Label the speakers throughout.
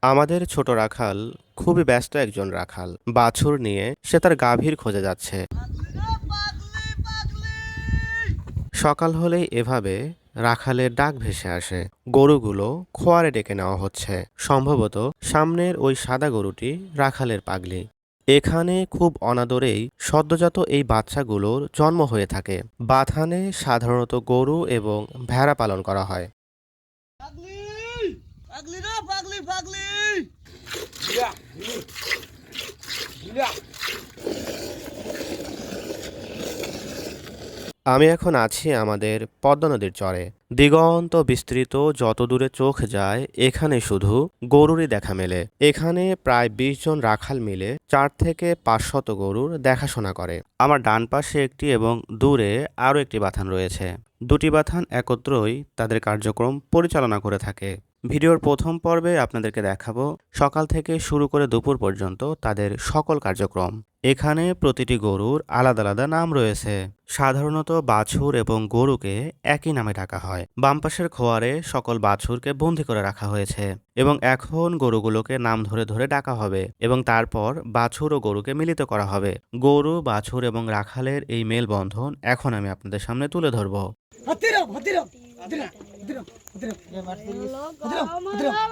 Speaker 1: আমাদের ছোট রাখাল খুবই ব্যস্ত একজন রাখাল। বাছুর নিয়ে সে তার গাভীর খোঁজে যাচ্ছে। সকাল হলেই এভাবে রাখালের ডাক ভেসে আসে। গরুগুলো খোয়ারে ডেকে নেওয়া হচ্ছে। সম্ভবত সামনের ওই সাদা গরুটি রাখালের পাগলি। এখানে খুব অনাদরেই সদ্যজাত এই বাচ্চাগুলোর জন্ম হয়ে থাকে। বাথানে সাধারণত গরু এবং ভেড়া পালন করা হয়।
Speaker 2: পাগলি পাগলি রে পাগলি পাগলি
Speaker 1: আমি এখন আছি আমাদের পদ্মা নদীর চরে। দিগন্ত বিস্তৃত, যত দূরে চোখ যায় এখানে শুধু গরুরই দেখা মেলে। এখানে প্রায় ২০ জন রাখাল মিলে ৪ থেকে ৫০০ গরুর দেখাশোনা করে। আমার ডান পাশে একটি এবং দূরে আরও একটি বাথান রয়েছে। দুটি বাথান একত্রই তাদের কার্যক্রম পরিচালনা করে থাকে। ভিডিওর প্রথম পর্বে আপনাদেরকে দেখাবো সকাল থেকে শুরু করে দুপুর পর্যন্ত তাদের সকল কার্যক্রম। এখানে প্রতিটি গরুর আলাদা আলাদা নাম রয়েছে। সাধারণত বাছুর এবং গরুকে একই নামে ডাকা হয়। বাম পাশের খোয়ারে সকল বাছুরকে বন্দি করে রাখা হয়েছে এবং এখন গরুগুলোকে নাম ধরে ধরে ডাকা হবে এবং তারপর বাছুর ও গরুকে মিলিত করা হবে। গরু, বাছুর এবং রাখালের এই মেলবন্ধন এখন আমি আপনাদের সামনে তুলে ধরব।
Speaker 2: হাতিরা হাতিরা হাতিরা হাতিরা হাতিরা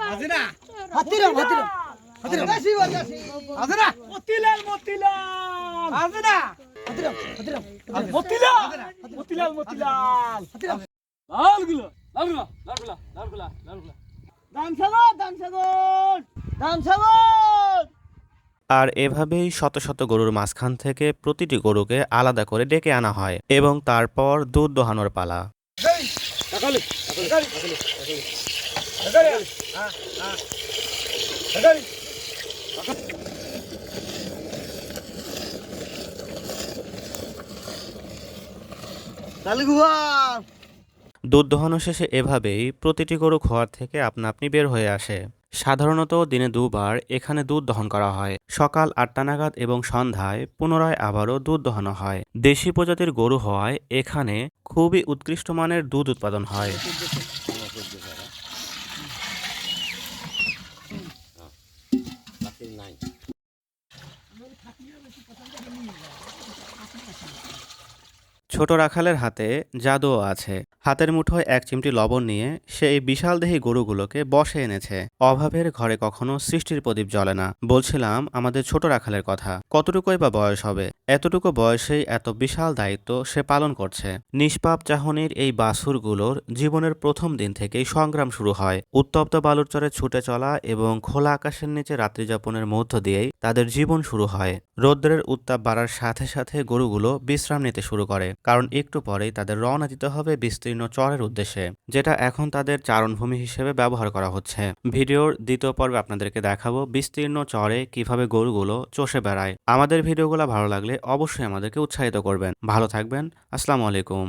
Speaker 2: হাতিরা হাতিরা হাতিরা হাতিরা দাসি বাজাসি হাতিরা মতিলাল মতিলাল হাতিরা হাতিরা হাতিরা মতিলাল মতিলাল মতিলাল হাতিরা লালগুলো লালগুলো লালগুলো লালগুলো লালগুলো দানসাগর দানসাগর দানসাগর।
Speaker 1: আর এভাবেই শত শত গরুর মাঝখান থেকে প্রতিটি গরুকে আলাদা করে ডেকে আনা হয় এবং তারপর দুধ দোহানোর পালা। দুধ দোহানো শেষে এভাবেই প্রতিটি গরু খোয়ার থেকে আপনা আপনি বের হয়ে আসে। সাধারণত দিনে দুবার এখানে দুধ দহন করা হয়। সকাল ৮টা নাগাদ এবং সন্ধ্যায় পুনরায় আবারও দুধ দোহানো হয়। দেশি প্রজাতির গরু হওয়ায় এখানে খুবই উৎকৃষ্ট মানের দুধ উৎপাদন হয়। ছোট রাখালের হাতে জাদুও আছে। হাতের মুঠোয় এক চিমটি লবণ নিয়ে সে এই বিশালদেহী গরুগুলোকে বশে এনেছে। অভাবের ঘরে কখনো সৃষ্টির প্রদীপ জ্বলে না। বলছিলাম আমাদের ছোট রাখালের কথা। কতটুকুই বা বয়স হবে, এতটুকু বয়সেই এত বিশাল দায়িত্ব সে পালন করছে। নিষ্পাপ চাহনির এই বাছুরগুলোর জীবনের প্রথম দিন থেকেই সংগ্রাম শুরু হয়। উত্তপ্ত বালুর চরে ছুটে চলা এবং খোলা আকাশের নিচে রাত্রিযাপনের মধ্য দিয়েই তাদের জীবন শুরু হয়। রৌদ্রের উত্তাপ বাড়ার সাথে সাথে গরুগুলো বিশ্রাম নিতে শুরু করে, কারণ একটু পরেই তাদের রওনা দিতে হবে বিস্তীর্ণ চরের উদ্দেশ্যে, যেটা এখন তাদের চারণভূমি হিসেবে ব্যবহার করা হচ্ছে। ভিডিওর দ্বিতীয় পর্বে আপনাদেরকে দেখাবো বিস্তীর্ণ চরে কিভাবে গরুগুলো চষে বেড়ায়। আমাদের ভিডিওগুলো ভালো লাগলে অবশ্যই আমাদেরকে উৎসাহিত করবেন। ভালো থাকবেন। আসসালামু আলাইকুম।